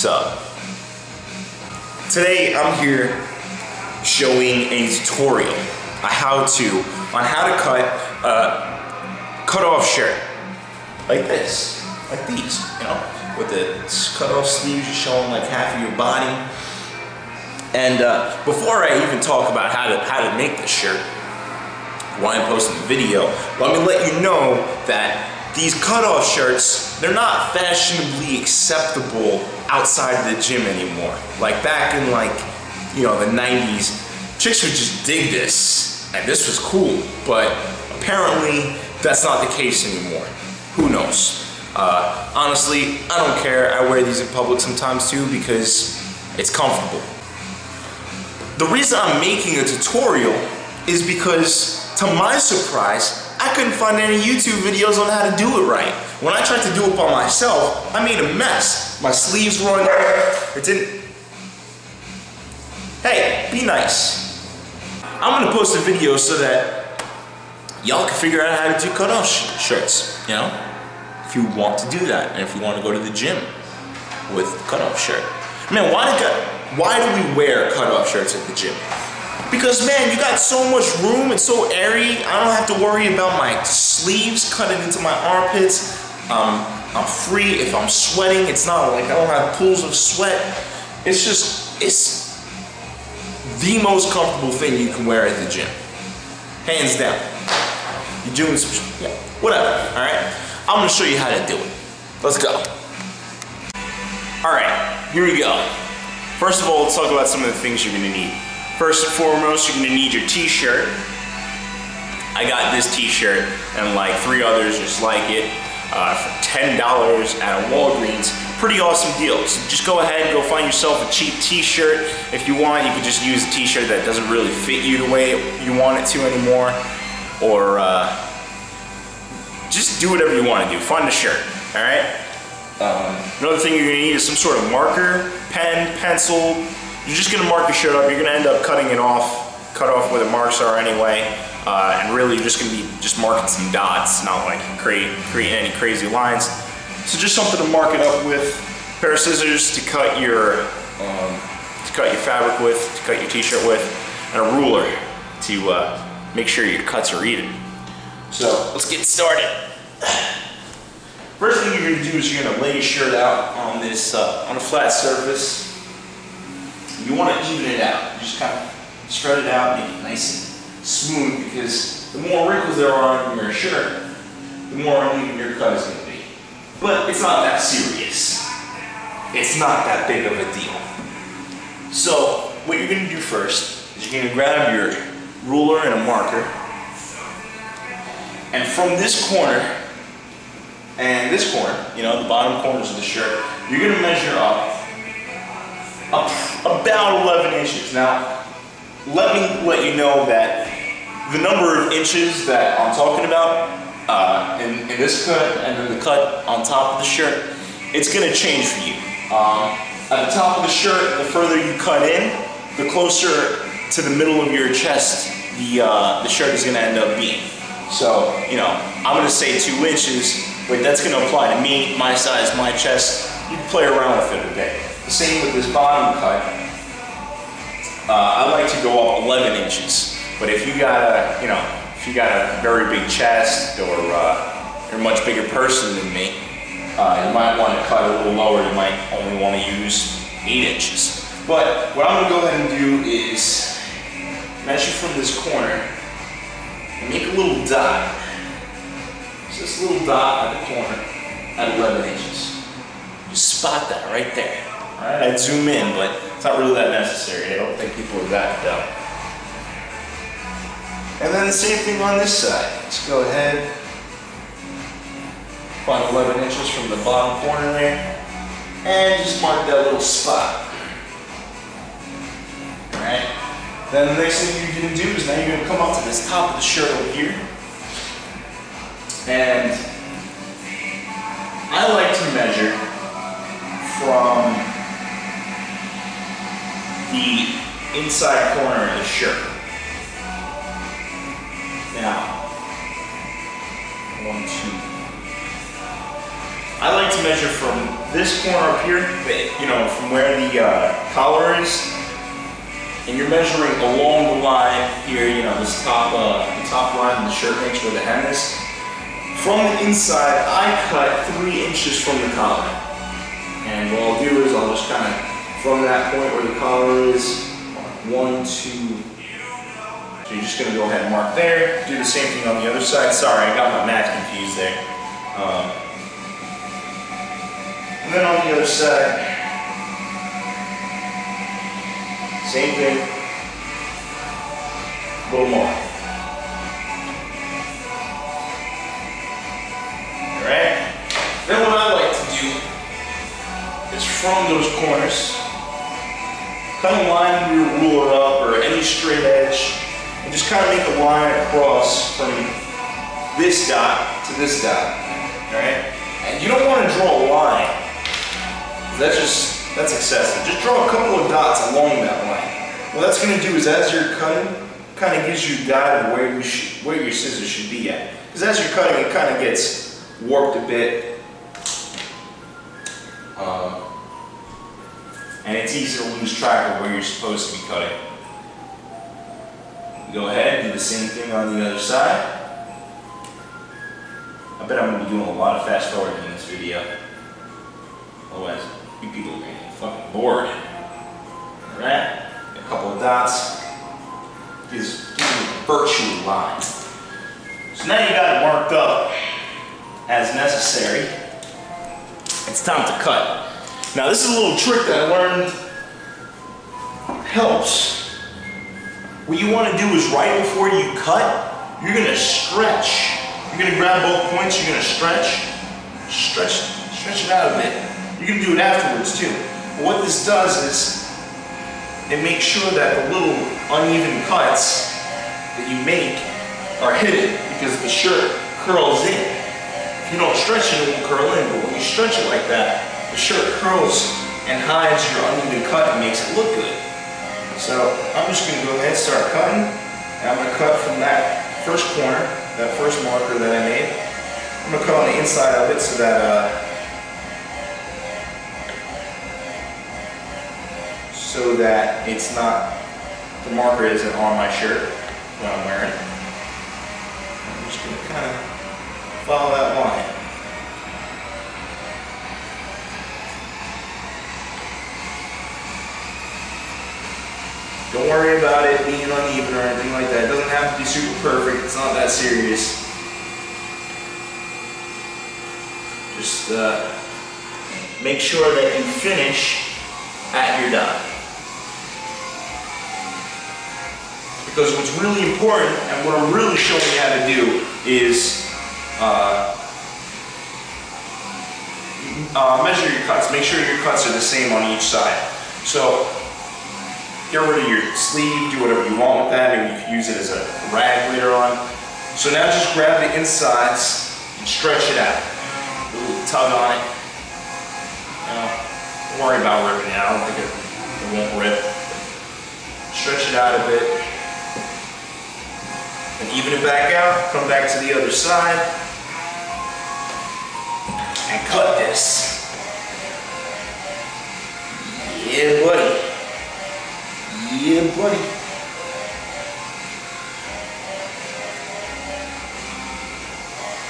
What's up? Today I'm here showing a tutorial on how to cut a cut-off shirt like this, like these, you know, with the cut-off sleeves showing like half of your body. And before I even talk about how to make this shirt, why I'm posting the video, let me let you know that these cut-off shirts, they're not fashionably acceptable outside of the gym anymore. Like back in the 90s, chicks would just dig this, and this was cool, but apparently that's not the case anymore. Who knows? Honestly, I don't care. I wear these in public sometimes too because it's comfortable. The reason I'm making a tutorial is because, to my surprise, I couldn't find any YouTube videos on how to do it right. When I tried to do it by myself, I made a mess. My sleeves were on, it didn't. Hey, be nice. I'm gonna post a video so that y'all can figure out how to do cut-off shirts, you know? If you want to do that, and if you want to go to the gym with cut-off shirt. Man, why do we wear cut-off shirts at the gym? Because man, you got so much room, it's so airy. I don't have to worry about my sleeves cutting into my armpits. I'm free. If I'm sweating, it's not like I don't have pools of sweat. It's the most comfortable thing you can wear at the gym. Hands down. You're doing some, whatever, all right? I'm gonna show you how to do it. Let's go. All right, here we go. First of all, let's talk about some of the things you're gonna need. First and foremost, you're gonna need your t-shirt. I got this t-shirt and like 3 others just like it for $10 at a Walgreens. Pretty awesome deal. So just go ahead and go find yourself a cheap t-shirt. If you want, you can just use a t-shirt that doesn't really fit you the way you want it to anymore. Or just do whatever you want to do. Find a shirt, all right? Another thing you're gonna need is some sort of marker, pen, pencil. You're just gonna mark your shirt up. You're gonna end up cutting it off, cut off where the marks are anyway. And really, you're just gonna be marking some dots, not like creating any crazy lines. So just something to mark it up with. A pair of scissors to cut your fabric with, to cut your t-shirt with, and a ruler to make sure your cuts are even. So let's get started. First thing you're gonna do is you're gonna lay your shirt out on this on a flat surface. You want to even it out. You just kind of spread it out, make it nice and smooth, because the more wrinkles there are on your shirt, the more uneven your cut is going to be. But it's not that serious. It's not that big of a deal. So what you're going to do first is you're going to grab your ruler and a marker, and from this corner and this corner, you know, the bottom corners of the shirt, you're going to measure up about 11 inches. Now, let me let you know that the number of inches that I'm talking about in this cut and then the cut on top of the shirt, it's going to change for you. At the top of the shirt, the further you cut in, the closer to the middle of your chest the shirt is going to end up being. So, you know, I'm going to say 2 inches, but that's going to apply to me, my size, my chest. You can play around with it a bit. The same with this bottom cut. I like to go up 11 inches. But if you got a very big chest, or you're a much bigger person than me, you might want to cut a little lower. You might only want to use 8 inches. But what I'm going to go ahead and do is measure from this corner and make a little dot. So this little dot at the corner at 11 inches. Just spot that right there. Alright, I'd zoom in, but it's not really that necessary. I don't think people are that dumb. And then the same thing on this side. Let's go ahead, find 11 inches from the bottom corner there, and just mark that little spot. Alright, then the next thing you're going to do is now you're going to come up to this top of the shirt over here, and I like to measure from the inside corner of the shirt. Now, 1, 2. I like to measure from this corner up here, you know, from where the collar is, and you're measuring along the line here, you know, this top, the top line of the shirt makes where the hem is. From the inside, I cut 3 inches from the collar. And what I'll do is I'll just kind of, from that point where the collar is, 1, 2, so you're just going to go ahead and mark there. Do the same thing on the other side. Sorry, I got my math confused there. And then on the other side, same thing, a little more. Alright? Then what I like to do is from those corners, cut a line with your ruler up or any straight edge, and just kind of make a line across from this dot to this dot. Alright? And you don't want to draw a line. That's excessive. Just draw a couple of dots along that line. What that's going to do is as you're cutting, kind of gives you a guide of where your scissors should be at. Because as you're cutting, it kind of gets warped a bit. And it's easy to lose track of where you're supposed to be cutting. Go ahead and do the same thing on the other side. I bet I'm going to be doing a lot of fast forwarding in this video. Otherwise, you people are going to get fucking bored. Alright? A couple of dots. Gives you a virtual line. So now you got it marked up as necessary. It's time to cut. Now this is a little trick that I learned helps. What you want to do is right before you cut, you're going to stretch. You're going to grab both points, you're going to stretch it out a bit. You can do it afterwards too. But what this does is it makes sure that the little uneven cuts that you make are hidden because the shirt curls in. If you don't stretch it, it won't curl in, but when you stretch it like that, the shirt curls and hides your uneven cut and makes it look good. So I'm just going to go ahead and start cutting, and I'm going to cut from that first corner, that first marker that I made. I'm going to cut on the inside of it so that it's not, the marker isn't on my shirt that I'm wearing. I'm just going to kind of follow that line. Don't worry about it being uneven or anything like that. It doesn't have to be super perfect. It's not that serious. Just make sure that you finish at your dot. Because what's really important, and what I'm really showing you how to do, is measure your cuts. Make sure your cuts are the same on each side. So get rid of your sleeve, do whatever you want with that. Maybe you can use it as a rag later on. So now just grab the insides and stretch it out. A little tug on it. Don't worry about ripping it out. I don't think it won't rip. Stretch it out a bit. And even it back out. Come back to the other side. And cut this. Yeah, buddy. Yeah, buddy.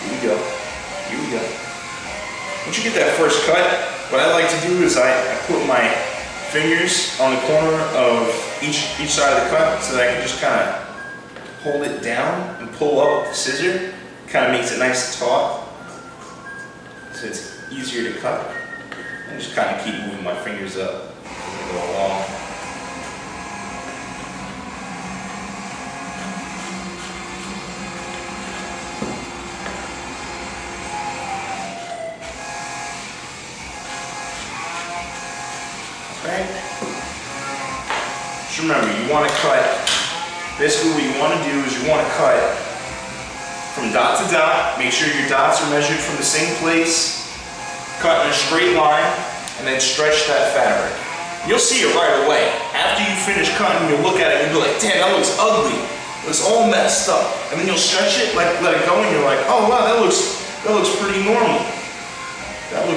Here we go. Here we go. Once you get that first cut, what I like to do is I put my fingers on the corner of each side of the cut so that I can just kind of hold it down and pull up with the scissor. Kind of makes it nice and taut. So it's easier to cut. And just kind of keep moving my fingers up as I go along. Right? Just remember, you want to cut, basically what you want to do is you want to cut from dot to dot, make sure your dots are measured from the same place, cut in a straight line, and then stretch that fabric. You'll see it right away. After you finish cutting, you'll look at it and you'll be like, damn, that looks ugly. It looks all messed up. And then you'll stretch it, like let it go, and you're like, oh wow, that looks pretty normal. That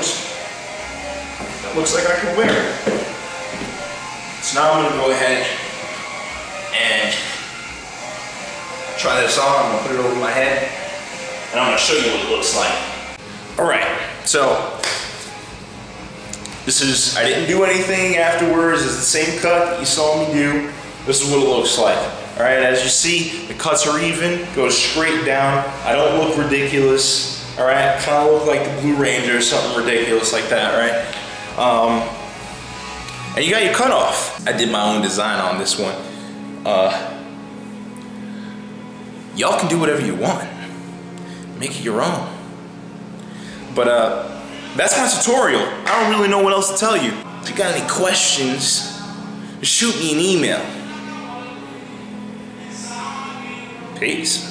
looks like I can wear it. So now I'm gonna go ahead and try this on. I'm gonna put it over my head and I'm gonna show you what it looks like. All right, so this is, I didn't do anything afterwards. It's the same cut that you saw me do. This is what it looks like. All right, as you see, the cuts are even, goes straight down. I don't look ridiculous. All right, I kind of look like the Blue Ranger or something ridiculous like that, right? And you got your cutoff. I did my own design on this one. Y'all can do whatever you want. Make it your own. But that's my tutorial. I don't really know what else to tell you. If you got any questions, shoot me an email. Peace.